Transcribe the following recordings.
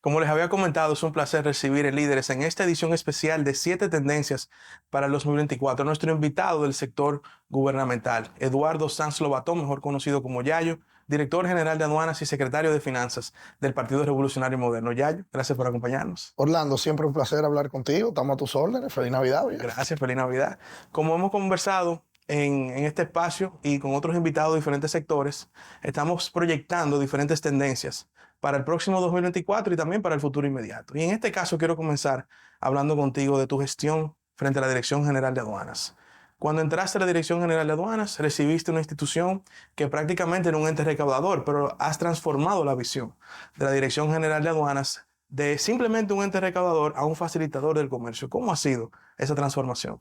Como les había comentado, es un placer recibir en Líderes en esta edición especial de 7 tendencias para el 2024. Nuestro invitado del sector gubernamental, Eduardo Sanz Lobato, mejor conocido como Yayo, director general de aduanas y secretario de finanzas del Partido Revolucionario Moderno. Yayo, gracias por acompañarnos. Orlando, siempre un placer hablar contigo. Estamos a tus órdenes. Feliz Navidad. Bien. Gracias, feliz Navidad. Como hemos conversado en este espacio y con otros invitados de diferentes sectores, estamos proyectando diferentes tendencias para el próximo 2024 y también para el futuro inmediato. Y en este caso quiero comenzar hablando contigo de tu gestión frente a la Dirección General de Aduanas. Cuando entraste a la Dirección General de Aduanas, recibiste una institución que prácticamente era un ente recaudador, pero has transformado la visión de la Dirección General de Aduanas de simplemente un ente recaudador a un facilitador del comercio. ¿Cómo ha sido esa transformación?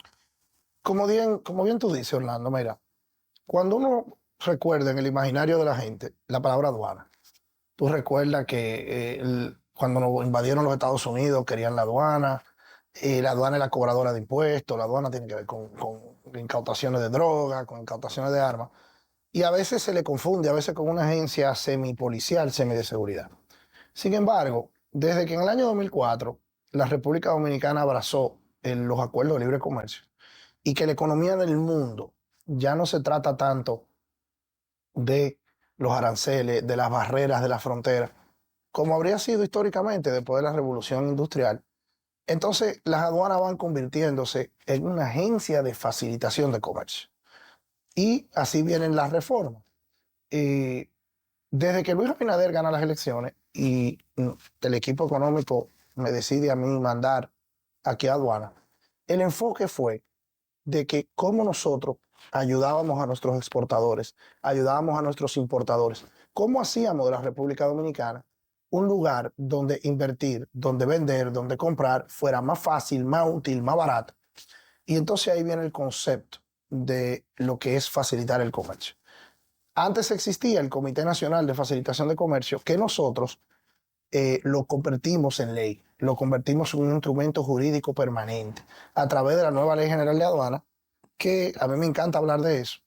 Como bien tú dices, Orlando, mira, cuando uno recuerda en el imaginario de la gente la palabra aduana, tú recuerdas que cuando nos invadieron los Estados Unidos querían la aduana es la cobradora de impuestos, la aduana tiene que ver con incautaciones de droga, con incautaciones de armas, y a veces se le confunde, a veces con una agencia semipolicial, semi de seguridad. Sin embargo, desde que en el año 2004 la República Dominicana abrazó los acuerdos de libre comercio y que la economía del mundo ya no se trata tanto de los aranceles, de las barreras de la frontera, como habría sido históricamente después de la Revolución Industrial, entonces las aduanas van convirtiéndose en una agencia de facilitación de comercio. Y así vienen las reformas. Eh, Desde que Luis Abinader gana las elecciones y el equipo económico me decide a mí mandar aquí a aduana, el enfoque fue de que cómo nosotros ayudábamos a nuestros exportadores, ayudábamos a nuestros importadores, cómo hacíamos de la República Dominicana un lugar donde invertir, donde vender, donde comprar fuera más fácil, más útil, más barato. Y entonces ahí viene el concepto de lo que es facilitar el comercio. Antes existía el Comité Nacional de Facilitación de Comercio, que nosotros lo convertimos en ley, lo convertimos en un instrumento jurídico permanente a través de la nueva Ley General de Aduana, que a mí me encanta hablar de eso.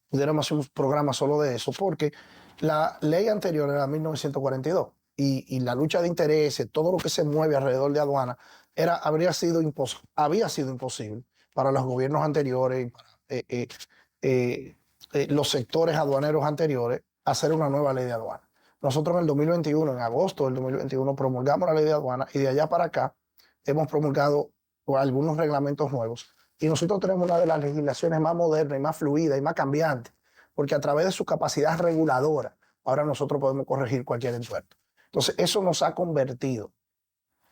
Pudiéramos hacer un programa solo de eso, porque la ley anterior era 1942 y la lucha de intereses, todo lo que se mueve alrededor de aduana, había sido imposible para los gobiernos anteriores, los sectores aduaneros anteriores, hacer una nueva ley de aduana. Nosotros en el 2021, en agosto del 2021, promulgamos la ley de aduana y de allá para acá hemos promulgado algunos reglamentos nuevos. Y nosotros tenemos una de las legislaciones más modernas y más fluidas y más cambiantes, porque a través de su capacidad reguladora, ahora nosotros podemos corregir cualquier entuerto. Entonces, eso nos ha convertido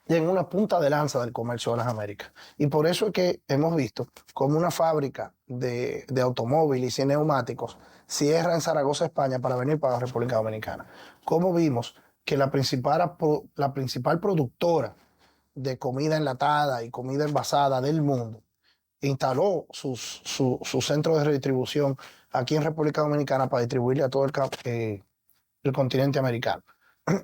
en una punta de lanza del comercio de las Américas. Y por eso es que hemos visto como una fábrica de automóviles y neumáticos cierra en Zaragoza, España, para venir para la República Dominicana. Como vimos que la principal productora de comida enlatada y comida envasada del mundo instaló su centro de redistribución aquí en República Dominicana para distribuirle a todo el continente americano.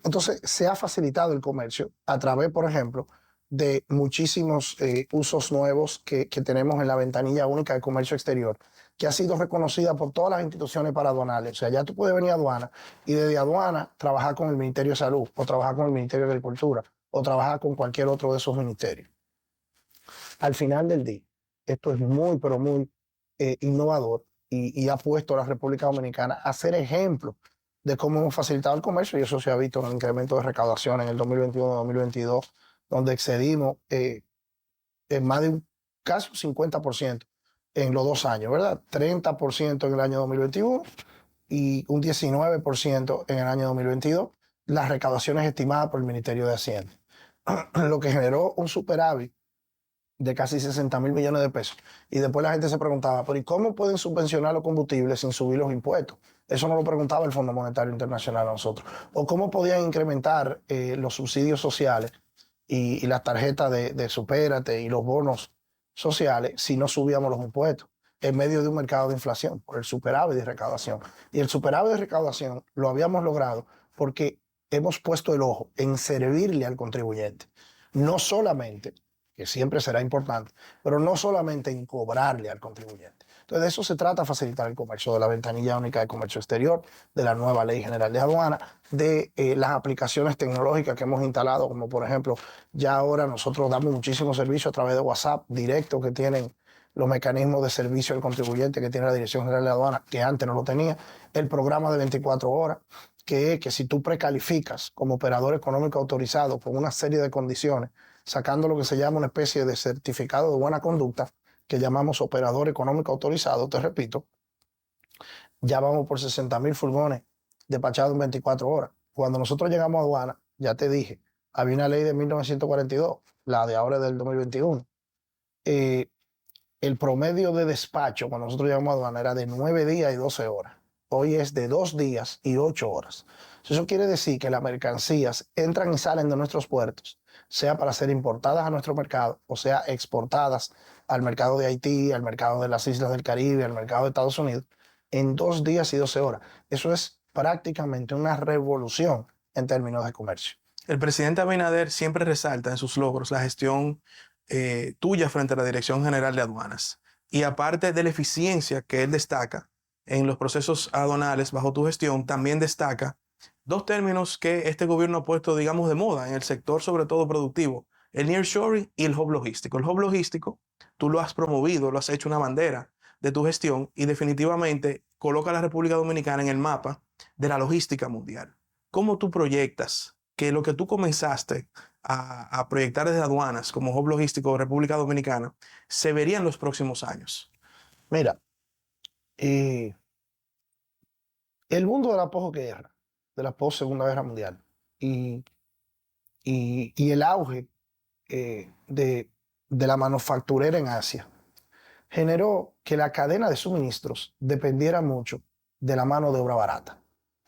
Entonces, se ha facilitado el comercio a través, por ejemplo, de muchísimos usos nuevos que tenemos en la ventanilla única de comercio exterior, que ha sido reconocida por todas las instituciones paraduanales. O sea, ya tú puedes venir a aduana y desde aduana trabajar con el Ministerio de Salud, o trabajar con el Ministerio de Agricultura, o trabajar con cualquier otro de esos ministerios. Al final del día, esto es muy, pero muy innovador y ha puesto a la República Dominicana a ser ejemplo de cómo hemos facilitado el comercio, y eso se ha visto en el incremento de recaudación en el 2021-2022, donde excedimos en más de casi un 50% en los 2 años, ¿verdad? 30% en el año 2021 y un 19% en el año 2022, las recaudaciones estimadas por el Ministerio de Hacienda, lo que generó un superávit de casi 60.000 millones de pesos. Y después la gente se preguntaba, ¿pero y cómo pueden subvencionar los combustibles sin subir los impuestos? Eso no lo preguntaba el Fondo Monetario Internacional a nosotros. ¿O cómo podían incrementar los subsidios sociales y las tarjetas de Supérate y los bonos sociales si no subíamos los impuestos en medio de un mercado de inflación por el superávit de recaudación? Y el superávit de recaudación lo habíamos logrado porque hemos puesto el ojo en servirle al contribuyente, no solamente, que siempre será importante, pero no solamente en cobrarle al contribuyente. Entonces, de eso se trata, facilitar el comercio, de la ventanilla única de comercio exterior, de la nueva ley general de aduana, de las aplicaciones tecnológicas que hemos instalado, como por ejemplo, ya ahora nosotros damos muchísimos servicios a través de WhatsApp directo que tienen los mecanismos de servicio al contribuyente que tiene la Dirección General de Aduana, que antes no lo tenía, el programa de 24 horas, que es que si tú precalificas como operador económico autorizado con una serie de condiciones, sacando lo que se llama una especie de certificado de buena conducta, que llamamos operador económico autorizado, te repito, ya vamos por 60.000 furgones despachados en 24 horas. Cuando nosotros llegamos a aduana, ya te dije, había una ley de 1942, la de ahora del 2021. El promedio de despacho cuando nosotros llegamos a aduana era de 9 días y 12 horas. Hoy es de 2 días y 8 horas. Eso quiere decir que las mercancías entran y salen de nuestros puertos, sea para ser importadas a nuestro mercado o sea exportadas al mercado de Haití, al mercado de las islas del Caribe, al mercado de Estados Unidos, en 2 días y 12 horas. Eso es prácticamente una revolución en términos de comercio. El presidente Abinader siempre resalta en sus logros la gestión tuya frente a la Dirección General de Aduanas. Y aparte de la eficiencia que él destaca en los procesos aduanales bajo tu gestión, también destaca dos términos que este gobierno ha puesto, digamos, de moda en el sector, sobre todo productivo: el nearshoring y el hub logístico. El hub logístico, tú lo has promovido, lo has hecho una bandera de tu gestión y definitivamente coloca a la República Dominicana en el mapa de la logística mundial. ¿Cómo tú proyectas que lo que tú comenzaste a proyectar desde aduanas como hub logístico de República Dominicana se vería en los próximos años? Mira, el mundo de la posguerra, de la post-segunda guerra mundial, y, y el auge de la manufacturera en Asia generó que la cadena de suministros dependiera mucho de la mano de obra barata.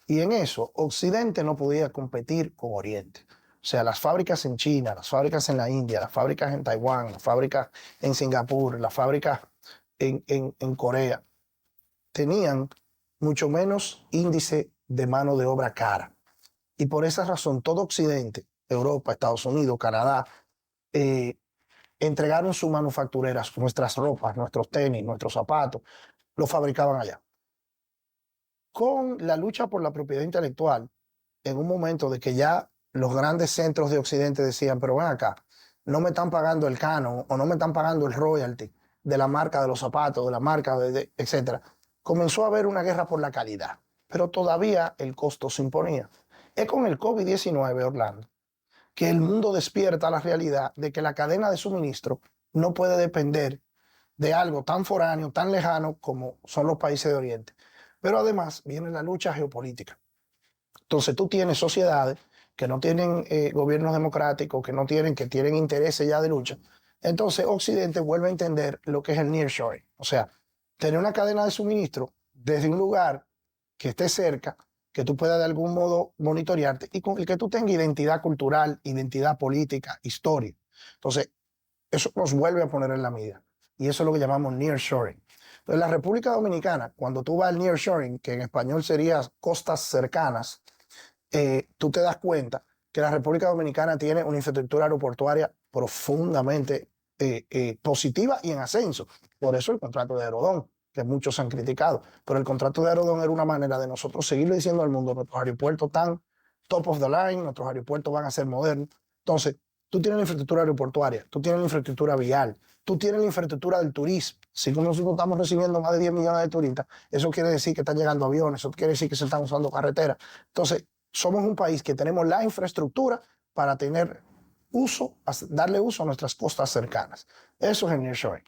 Y en eso, Occidente no podía competir con Oriente. O sea, las fábricas en China, las fábricas en la India, las fábricas en Taiwán, las fábricas en Singapur, las fábricas en Corea, tenían mucho menos índice de mano de obra cara. Y por esa razón, todo Occidente, Europa, Estados Unidos, Canadá, entregaron sus manufactureras, nuestras ropas, nuestros tenis, nuestros zapatos, los fabricaban allá. Con la lucha por la propiedad intelectual, en un momento de que ya los grandes centros de Occidente decían, pero ven acá, no me están pagando el canon o no me están pagando el royalty de la marca de los zapatos, de la marca, etc. Comenzó a haber una guerra por la calidad, pero todavía el costo se imponía. Es con el COVID-19, Orlando, que el mundo despierta la realidad de que la cadena de suministro no puede depender de algo tan foráneo, tan lejano como son los países de Oriente. Pero además viene la lucha geopolítica. Entonces tú tienes sociedades que no tienen gobiernos democráticos, que tienen intereses ya de lucha. Entonces Occidente vuelve a entender lo que es el nearshoring. O sea, tener una cadena de suministro desde un lugar que esté cerca, que tú puedas de algún modo monitorearte y con el que tú tengas identidad cultural, identidad política, historia. Entonces, eso nos vuelve a poner en la mira. Y eso es lo que llamamos nearshoring. Entonces, la República Dominicana, cuando tú vas al nearshoring, que en español sería costas cercanas, tú te das cuenta que la República Dominicana tiene una infraestructura aeroportuaria profundamente positiva y en ascenso. Por eso el contrato de Aerodón, que muchos han criticado. Pero el contrato de Aerodón era una manera de nosotros seguirle diciendo al mundo: nuestros aeropuertos están top of the line, nuestros aeropuertos van a ser modernos. Entonces, tú tienes la infraestructura aeroportuaria, tú tienes la infraestructura vial, tú tienes la infraestructura del turismo. Si nosotros estamos recibiendo más de 10 millones de turistas, eso quiere decir que están llegando aviones, eso quiere decir que se están usando carreteras. Entonces, somos un país que tenemos la infraestructura para tener uso, darle uso a nuestras costas cercanas. Eso es el nearshoring.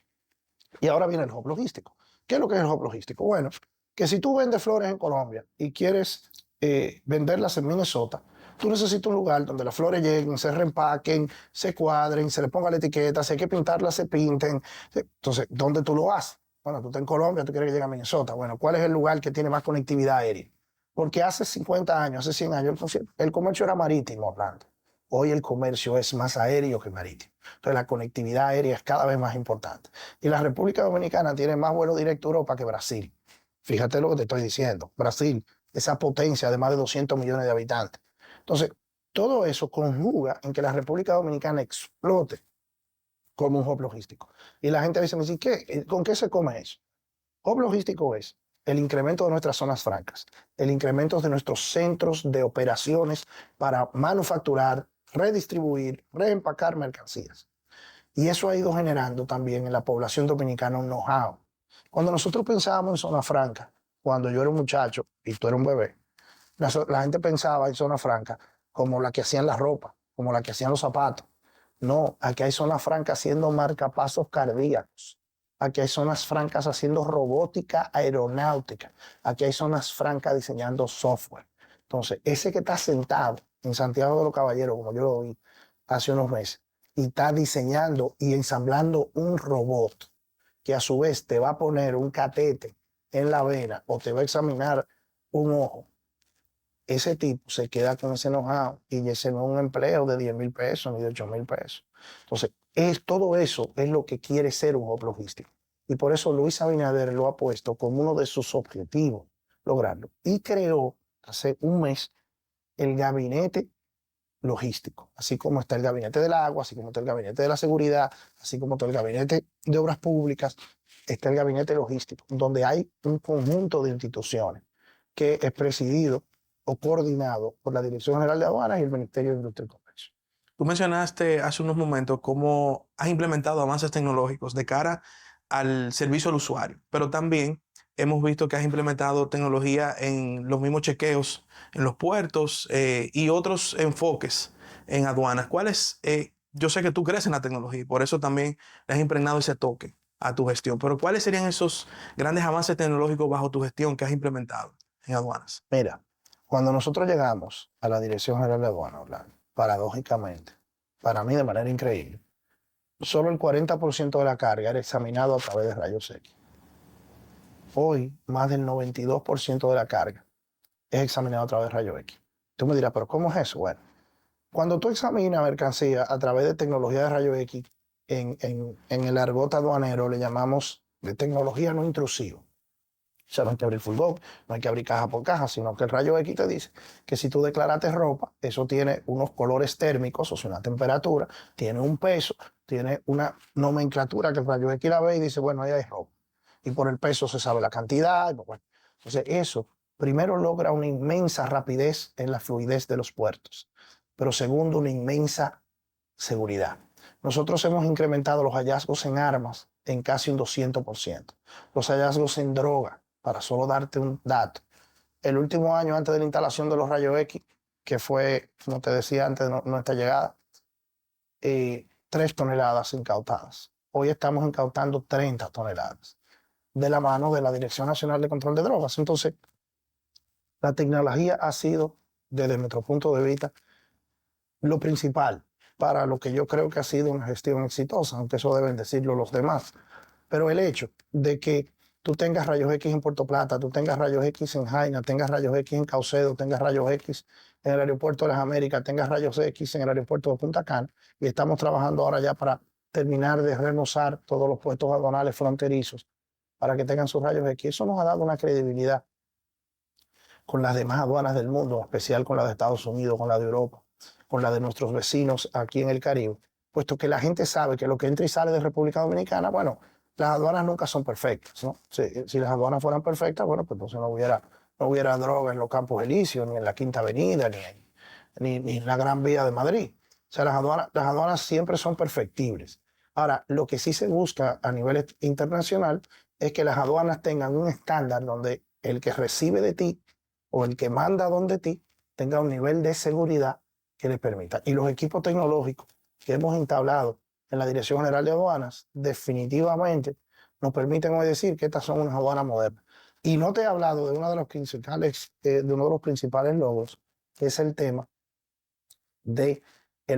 Y ahora viene el hub logístico. ¿Qué es lo que es el hub logístico? Bueno, que si tú vendes flores en Colombia y quieres venderlas en Minnesota, tú necesitas un lugar donde las flores lleguen, se reempaquen, se cuadren, se le ponga la etiqueta, si hay que pintarlas, se pinten. Entonces, ¿dónde tú lo haces? Bueno, tú estás en Colombia, tú quieres que llegue a Minnesota. Bueno, ¿cuál es el lugar que tiene más conectividad aérea? Porque hace 50 años, hace 100 años, el comercio era marítimo, Orlando. Hoy el comercio es más aéreo que marítimo. Entonces la conectividad aérea es cada vez más importante. Y la República Dominicana tiene más vuelos directos a Europa que Brasil. Fíjate lo que te estoy diciendo. Brasil, esa potencia de más de 200 millones de habitantes. Entonces, todo eso conjuga en que la República Dominicana explote como un hub logístico. Y la gente dice, ¿qué? ¿Con qué se come eso? Hub logístico es el incremento de nuestras zonas francas, el incremento de nuestros centros de operaciones para manufacturar, redistribuir, reempacar mercancías. Y eso ha ido generando también en la población dominicana un know-how. Cuando nosotros pensábamos en zona franca, cuando yo era un muchacho y tú eras un bebé, la gente pensaba en zona franca como la que hacían la ropa, como la que hacían los zapatos. No, aquí hay zonas francas haciendo marcapasos cardíacos. Aquí hay zonas francas haciendo robótica aeronáutica. Aquí hay zonas francas diseñando software. Entonces, ese que está sentado en Santiago de los Caballeros, como yo lo vi hace unos meses, y está diseñando y ensamblando un robot que a su vez te va a poner un catete en la vena o te va a examinar un ojo, ese tipo se queda con ese know-how y ese no es un empleo de 10 mil pesos ni de 8 mil pesos. Entonces, todo eso es lo que quiere ser un hub logístico. Y por eso Luis Abinader lo ha puesto como uno de sus objetivos, lograrlo. Y creó hace un mes el gabinete logístico, así como está el gabinete del agua, así como está el gabinete de la seguridad, así como está el gabinete de obras públicas, está el gabinete logístico, donde hay un conjunto de instituciones que es presidido o coordinado por la Dirección General de Aduanas y el Ministerio de Industria y Comercio. Tú mencionaste hace unos momentos cómo has implementado avances tecnológicos de cara al servicio al usuario, pero también hemos visto que has implementado tecnología en los mismos chequeos, en los puertos y otros enfoques en aduanas. ¿Cuáles? Yo sé que tú crees en la tecnología y por eso también le has impregnado ese toque a tu gestión, pero ¿cuáles serían esos grandes avances tecnológicos bajo tu gestión que has implementado en aduanas? Mira, cuando nosotros llegamos a la Dirección General de Aduanas, paradójicamente, para mí de manera increíble, solo el 40% de la carga era examinado a través de rayos X. Hoy, más del 92% de la carga es examinado a través de rayos X. Tú me dirás, ¿pero cómo es eso? Bueno, cuando tú examinas mercancía a través de tecnología de rayos X, en el argot aduanero le llamamos de tecnología no intrusiva. O sea, no hay que abrir furgón, no hay que abrir caja por caja, sino que el rayo X te dice que si tú declaraste ropa, eso tiene unos colores térmicos, o sea, una temperatura, tiene un peso, tiene una nomenclatura que el rayo X la ve y dice, bueno, ahí hay ropa. Y por el peso se sabe la cantidad. Bueno. Entonces, eso primero logra una inmensa rapidez en la fluidez de los puertos, pero segundo, una inmensa seguridad. Nosotros hemos incrementado los hallazgos en armas en casi un 200%. Los hallazgos en droga, para solo darte un dato. El último año antes de la instalación de los rayos X, que fue, como te decía antes de nuestra llegada, 3 toneladas incautadas. Hoy estamos incautando 30 toneladas de la mano de la Dirección Nacional de Control de Drogas. Entonces, la tecnología ha sido, desde nuestro punto de vista, lo principal para lo que yo creo que ha sido una gestión exitosa, aunque eso deben decirlo los demás. Pero el hecho de que tú tengas rayos X en Puerto Plata, tú tengas rayos X en Jaina, tengas rayos X en Caucedo, tengas rayos X en el aeropuerto de las Américas, tengas rayos X en el aeropuerto de Punta Cana, y estamos trabajando ahora ya para terminar de remozar todos los puestos aduanales fronterizos para que tengan sus rayos X. Eso nos ha dado una credibilidad con las demás aduanas del mundo, en especial con la de Estados Unidos, con la de Europa, con la de nuestros vecinos aquí en el Caribe, puesto que la gente sabe que lo que entra y sale de República Dominicana, bueno, las aduanas nunca son perfectas, ¿no? Si las aduanas fueran perfectas, bueno, pues entonces no hubiera droga en los Campos Elíseos, ni en la Quinta Avenida, ni en la Gran Vía de Madrid. O sea, las aduanas siempre son perfectibles. Ahora, lo que sí se busca a nivel internacional es que las aduanas tengan un estándar donde el que recibe de ti o el que manda donde ti tenga un nivel de seguridad que le permita. Y los equipos tecnológicos que hemos entablado en la Dirección General de Aduanas definitivamente nos permiten hoy decir que estas son unas aduanas modernas. Y no te he hablado de uno de los principales logros, que es el tema del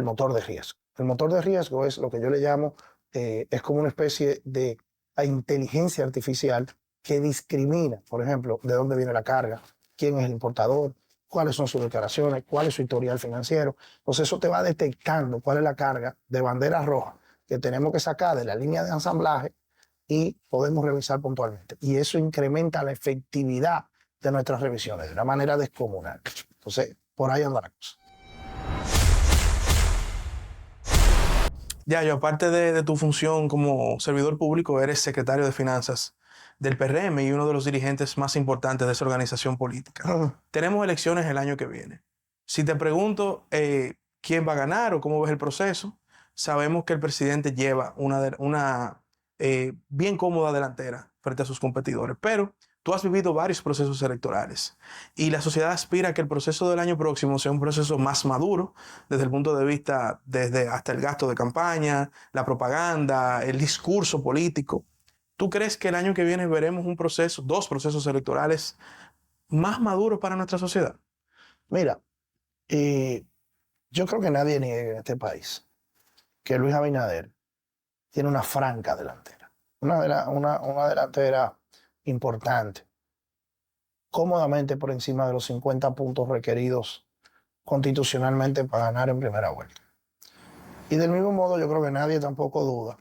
motor de riesgo. El motor de riesgo es lo que yo le llamo, es como una especie de inteligencia artificial que discrimina, por ejemplo, de dónde viene la carga, quién es el importador, cuáles son sus declaraciones, cuál es su historial financiero. Entonces eso te va detectando cuál es la carga de bandera roja que tenemos que sacar de la línea de ensamblaje y podemos revisar puntualmente. Y eso incrementa la efectividad de nuestras revisiones de una manera descomunal. Entonces, por ahí anda la cosa. Ya, yo aparte de tu función como servidor público, eres secretario de Finanzas del PRM y uno de los dirigentes más importantes de esa organización política. Tenemos elecciones el año que viene. Si te pregunto quién va a ganar o cómo ves el proceso, sabemos que el presidente lleva una bien cómoda delantera frente a sus competidores, pero tú has vivido varios procesos electorales y la sociedad aspira a que el proceso del año próximo sea un proceso más maduro desde el punto de vista, desde hasta el gasto de campaña, la propaganda, el discurso político. ¿Tú crees que el año que viene veremos un proceso, dos procesos electorales más maduros para nuestra sociedad? Mira, yo creo que nadie niega en este país que Luis Abinader tiene una franca delantera, una delantera importante, cómodamente por encima de los 50 puntos requeridos constitucionalmente para ganar en primera vuelta. Y del mismo modo, yo creo que nadie tampoco duda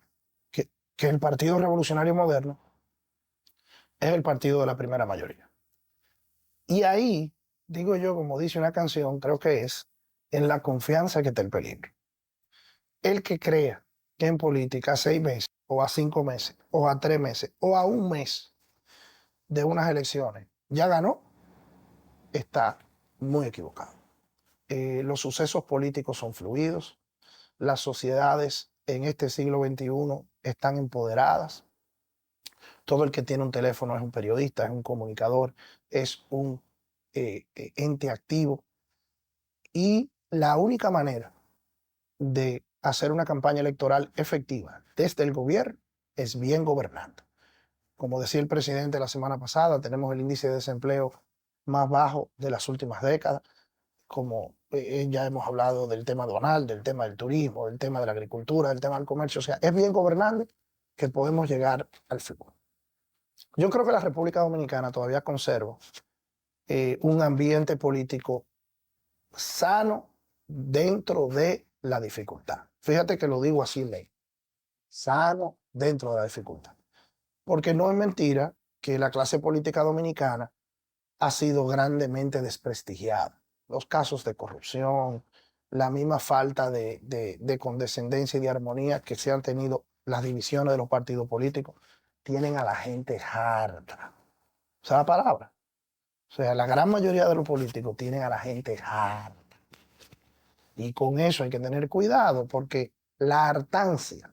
que el Partido Revolucionario Moderno es el partido de la primera mayoría. Y ahí, digo yo, como dice una canción, creo que es en la confianza que está el peligro. El que crea que en política a 6 meses, o a 5 meses, o a 3 meses, o a un mes de unas elecciones ya ganó, está muy equivocado. Los sucesos políticos son fluidos, las sociedades en este siglo XXI están empoderadas. Todo el que tiene un teléfono es un periodista, es un comunicador, es un ente activo. Y la única manera de hacer una campaña electoral efectiva desde el gobierno es bien gobernando. Como decía el presidente la semana pasada, tenemos el índice de desempleo más bajo de las últimas décadas. Como ya hemos hablado del tema aduanal, del tema del turismo, del tema de la agricultura, del tema del comercio. O sea, es bien gobernando que podemos llegar al futuro. Yo creo que la República Dominicana todavía conserva un ambiente político sano dentro de la dificultad. Fíjate que lo digo así, ley. Sano dentro de la dificultad. Porque no es mentira que la clase política dominicana ha sido grandemente desprestigiada. Los casos de corrupción, la misma falta de condescendencia y de armonía que se han tenido las divisiones de los partidos políticos, tienen a la gente harta. ¿Esa es la palabra? O sea, la gran mayoría de los políticos tienen a la gente harta. Y con eso hay que tener cuidado porque la hartancia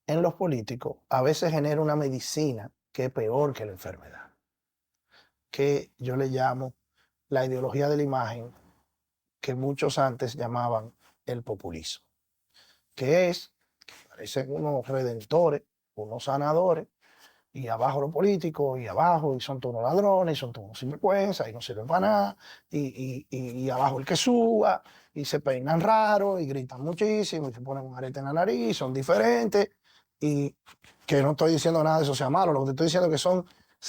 en los políticos a veces genera una medicina que es peor que la enfermedad, que yo le llamo la ideología de la imagen, que muchos antes llamaban el populismo, que es, que parecen unos redentores, unos sanadores, y abajo los políticos, y abajo, y son todos unos ladrones, y son todos unos sinvergüenzas, y no sirven para nada, y abajo el que suba, y se peinan raro, y gritan muchísimo, y se ponen un arete en la nariz, son diferentes, y que no estoy diciendo nada de eso sea malo, lo que te estoy diciendo es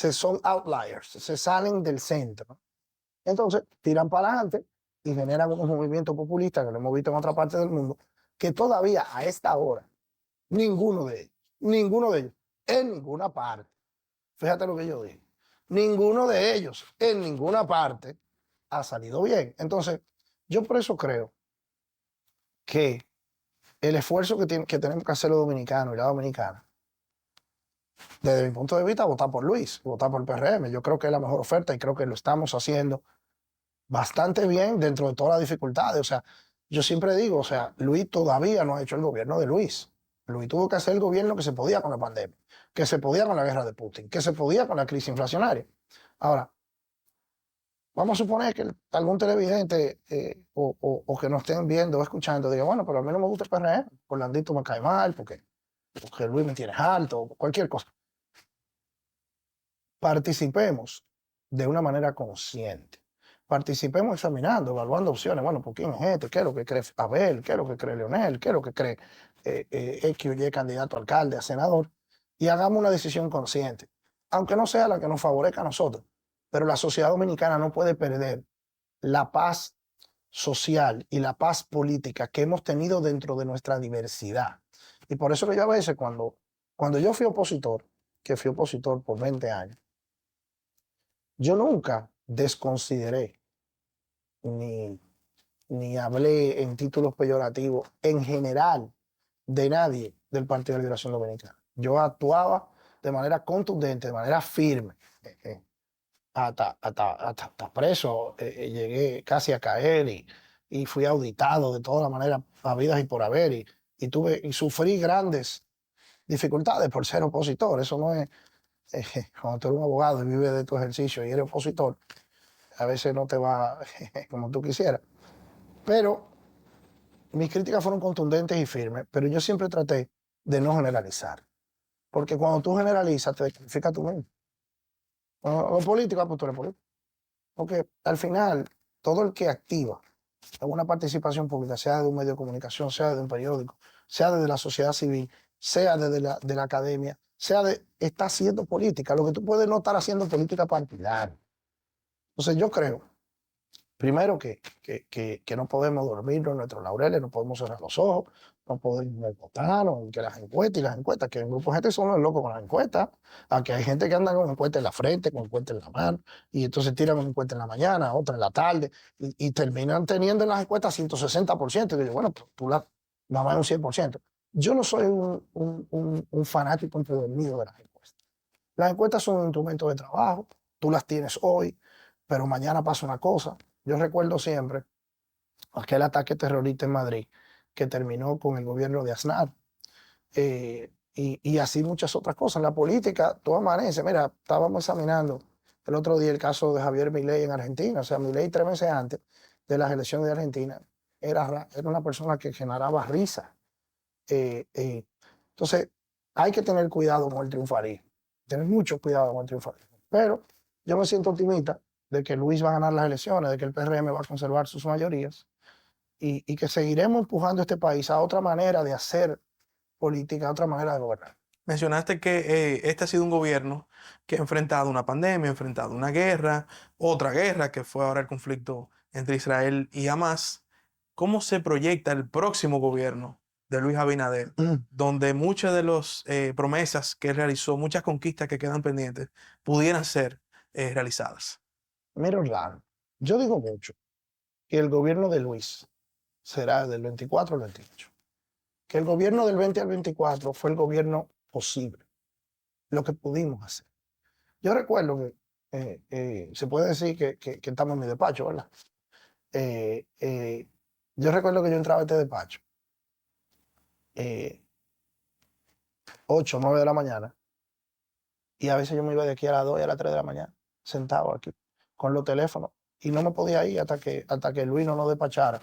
que son outliers, se salen del centro. Entonces, tiran para adelante y generan unos movimientos populistas que lo hemos visto en otra parte del mundo, que todavía a esta hora, ninguno de ellos, en ninguna parte, fíjate lo que yo digo, ninguno de ellos en ninguna parte ha salido bien. Entonces, yo por eso creo que el esfuerzo que tenemos que hacer los dominicanos y la dominicana, desde mi punto de vista, votar por Luis, votar por el PRM, yo creo que es la mejor oferta y creo que lo estamos haciendo bastante bien dentro de todas las dificultades. O sea, yo siempre digo, o sea, Luis todavía no ha hecho el gobierno de Luis. Luis tuvo que hacer el gobierno que se podía con la pandemia, que se podía con la guerra de Putin, que se podía con la crisis inflacionaria. Ahora, vamos a suponer que algún televidente o que nos estén viendo o escuchando diga, bueno, pero a mí no me gusta el PRM, Orlandito me cae mal, porque Luis me tiene alto, cualquier cosa. Participemos de una manera consciente. Participemos examinando, evaluando opciones. Bueno, ¿por quién es este? ¿Qué es lo que cree Abel? ¿Qué es lo que cree Leonel? ¿Qué es lo que cree X o Y candidato a alcalde, a senador? Y hagamos una decisión consciente, aunque no sea la que nos favorezca a nosotros. Pero la sociedad dominicana no puede perder la paz social y la paz política que hemos tenido dentro de nuestra diversidad. Y por eso que yo a veces cuando yo fui opositor, que fui opositor por 20 años, yo nunca desconsideré ni hablé en títulos peyorativos en general de nadie del Partido de Liberación Dominicana. Yo actuaba de manera contundente, de manera firme. Hasta preso, llegué casi a caer y fui auditado de todas las maneras habidas y por haber y sufrí grandes dificultades por ser opositor. Eso no es, cuando tú eres un abogado y vives de tu ejercicio y eres opositor, a veces no te va como tú quisieras. Pero mis críticas fueron contundentes y firmes, pero yo siempre traté de no generalizar. Porque cuando tú generalizas, te descalifica tú mismo. O política, pues tú eres político. Porque al final, todo el que activa una participación pública, sea de un medio de comunicación, sea de un periódico, sea desde la sociedad civil, sea desde de la academia, está haciendo política. Lo que tú puedes no estar haciendo política partidaria. Entonces yo creo, primero que no podemos dormirnos en nuestros laureles, no podemos cerrar los ojos, no podemos votarnos, que las encuestas, que un grupo de gente son los locos con las encuestas, aunque hay gente que anda con encuestas en la frente, con encuestas en la mano, y entonces tiran una encuesta en la mañana, otra en la tarde, y terminan teniendo en las encuestas 160%, y digo, bueno, pues tú nada más un 100%. Yo no soy un fanático empedernido de las encuestas. Las encuestas son un instrumento de trabajo, tú las tienes hoy, pero mañana pasa una cosa. Yo recuerdo siempre aquel ataque terrorista en Madrid que terminó con el gobierno de Aznar. Y así muchas otras cosas. En la política, tú amaneces. Mira, estábamos examinando el otro día el caso de Javier Milei en Argentina. O sea, Milei 3 meses antes de las elecciones de Argentina era una persona que generaba risa. Entonces, hay que tener cuidado con el triunfalismo. Tener mucho cuidado con el triunfalismo. Pero yo me siento optimista de que Luis va a ganar las elecciones, de que el PRM va a conservar sus mayorías y que seguiremos empujando este país a otra manera de hacer política, a otra manera de gobernar. Mencionaste que este ha sido un gobierno que ha enfrentado una pandemia, ha enfrentado una guerra, otra guerra, que fue ahora el conflicto entre Israel y Hamas. ¿Cómo se proyecta el próximo gobierno de Luis Abinader, donde muchas de las promesas que él realizó, muchas conquistas que quedan pendientes, pudieran ser realizadas? Mira, Orlando, yo digo mucho que el gobierno de Luis será del 24 al 28. Que el gobierno del 20 al 24 fue el gobierno posible, lo que pudimos hacer. Yo recuerdo que se puede decir que estamos en mi despacho, ¿verdad? Yo recuerdo que yo entraba a este despacho 8 o 9 de la mañana y a veces yo me iba de aquí a las 2 y a las 3 de la mañana, sentado aquí con los teléfonos y no me podía ir hasta que Luis no nos despachara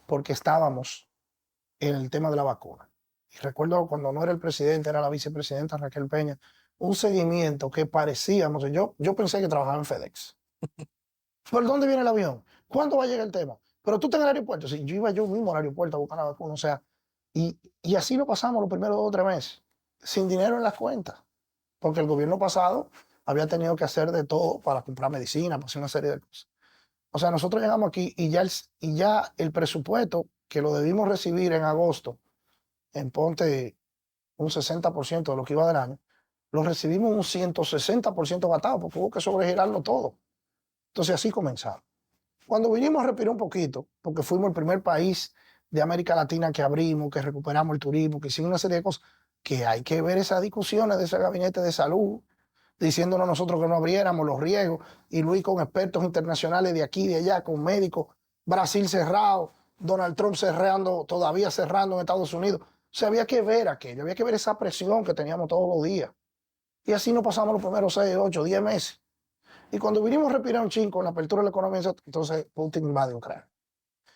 porque estábamos en el tema de la vacuna. Y recuerdo cuando no era el presidente, era la vicepresidenta Raquel Peña, un seguimiento que parecíamos, yo pensé que trabajaba en FedEx. ¿Por dónde viene el avión? ¿Cuándo va a llegar el tema? Pero tú estás en el aeropuerto. Sí, yo iba yo mismo al aeropuerto a buscar la vacuna. O sea, y así lo pasamos los primeros 2 o 3 meses, sin dinero en las cuentas, porque el gobierno pasado había tenido que hacer de todo para comprar medicina, para hacer una serie de cosas. O sea, nosotros llegamos aquí y ya el presupuesto que lo debimos recibir en agosto, en ponte un 60% de lo que iba del año, lo recibimos un 160% gastado, porque hubo que sobregirarlo todo. Entonces así comenzamos. Cuando vinimos a respirar un poquito, porque fuimos el primer país de América Latina que abrimos, que recuperamos el turismo, que hicimos una serie de cosas, que hay que ver esas discusiones de ese gabinete de salud, diciéndonos nosotros que no abriéramos los riesgos, y Luis con expertos internacionales de aquí y de allá, con médicos, Brasil cerrado, Donald Trump todavía cerrando en Estados Unidos. O sea, había que ver aquello, había que ver esa presión que teníamos todos los días. Y así nos pasamos los primeros 6, 8, 10 meses. Y cuando vinimos a respirar un chingo con la apertura de la economía, entonces Putin invade Ucrania.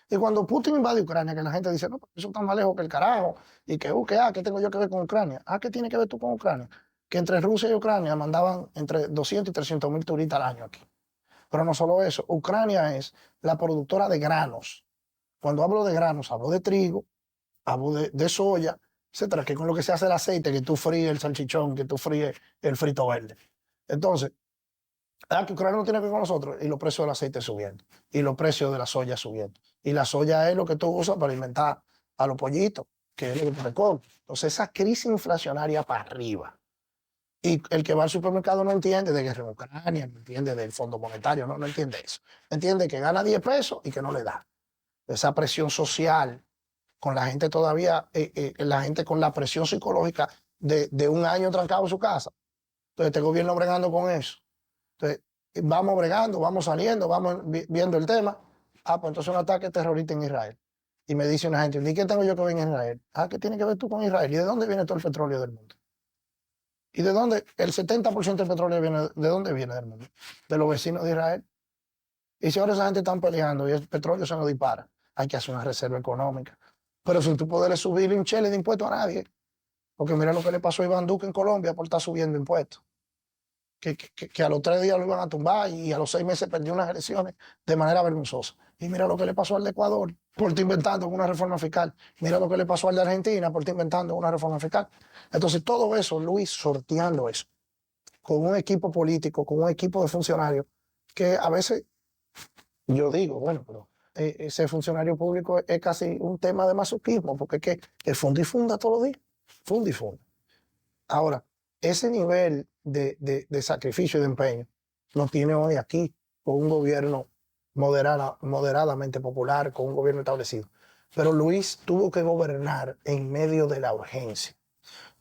Y cuando Putin invade Ucrania, que la gente dice, no, eso está más lejos que el carajo, y que, ¿qué tengo yo que ver con Ucrania? ¿Qué tiene que ver tú con Ucrania? Que entre Rusia y Ucrania mandaban entre 200 y 300 mil turistas al año aquí. Pero no solo eso, Ucrania es la productora de granos. Cuando hablo de granos, hablo de trigo, hablo de soya, etcétera, que con lo que se hace el aceite, que tú fríes el salchichón, que tú fríes el frito verde. Entonces, que Ucrania no tiene que ver con nosotros, y los precios del aceite subiendo, y los precios de la soya subiendo. Y la soya es lo que tú usas para alimentar a los pollitos, que es lo que te comes. Entonces, esa crisis inflacionaria para arriba. Y el que va al supermercado no entiende de guerra en Ucrania, no entiende del Fondo Monetario, no entiende eso. Entiende que gana 10 pesos y que no le da. Esa presión social, con la gente con la presión psicológica de un año trancado en su casa. Entonces, este gobierno bregando con eso. Entonces, vamos bregando, vamos saliendo, vamos viendo el tema. Ah, pues entonces un ataque terrorista en Israel. Y me dice una gente, ¿y qué tengo yo que ver en Israel? Ah, ¿qué tiene que ver tú con Israel? ¿Y de dónde viene todo el petróleo del mundo? ¿Y de dónde? El 70% del petróleo viene, ¿de dónde viene del mundo? De los vecinos de Israel. Y si ahora esa gente están peleando y el petróleo se nos dispara, hay que hacer una reserva económica. Pero sin tú poderle subir un chele de impuestos a nadie. Porque mira lo que le pasó a Iván Duque en Colombia por estar subiendo impuestos. Que a los 3 días lo iban a tumbar y a los 6 meses perdió unas elecciones de manera vergonzosa. Y mira lo que le pasó al de Ecuador por estar inventando una reforma fiscal. Mira lo que le pasó al de Argentina por estar inventando una reforma fiscal. Entonces todo eso, Luis, sorteando eso, con un equipo político, con un equipo de funcionarios, que a veces yo digo, bueno, pero ese funcionario público es casi un tema de masoquismo, porque es que el funda y funda todos los días, funda y funda. Ahora, ese nivel de sacrificio y de empeño lo tiene hoy aquí, con un gobierno moderadamente popular, con un gobierno establecido. Pero Luis tuvo que gobernar en medio de la urgencia.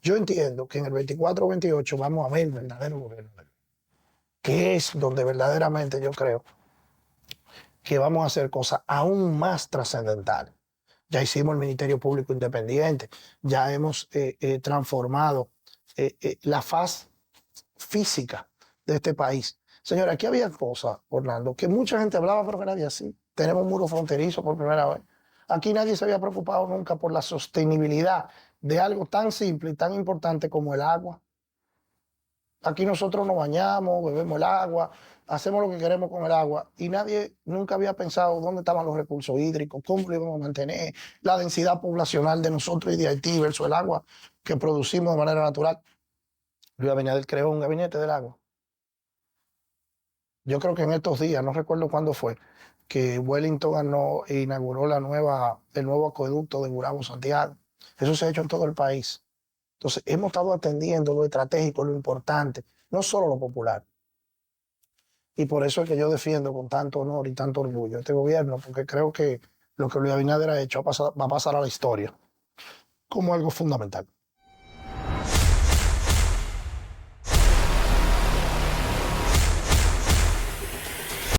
Yo entiendo que en el 24 o 28 vamos a ver el verdadero gobierno, que es donde verdaderamente yo creo que vamos a hacer cosas aún más trascendentales. Ya hicimos el Ministerio Público Independiente, ya hemos transformado la faz física de este país. Señora, aquí había cosas, Orlando, que mucha gente hablaba, pero que nadie así. Tenemos un muro fronterizo por primera vez. Aquí nadie se había preocupado nunca por la sostenibilidad de algo tan simple y tan importante como el agua. Aquí nosotros nos bañamos, bebemos el agua, hacemos lo que queremos con el agua y nadie nunca había pensado dónde estaban los recursos hídricos, cómo lo íbamos a mantener, la densidad poblacional de nosotros y de Haití versus el agua que producimos de manera natural. Luis Abinader creó un gabinete del agua. Yo creo que en estos días, no recuerdo cuándo fue, que Wellington inauguró el nuevo acueducto de Gurabo-Santiago. Eso se ha hecho en todo el país. Entonces, hemos estado atendiendo lo estratégico, lo importante, no solo lo popular. Y por eso es que yo defiendo con tanto honor y tanto orgullo este gobierno, porque creo que lo que Luis Abinader ha hecho va a pasar a la historia como algo fundamental.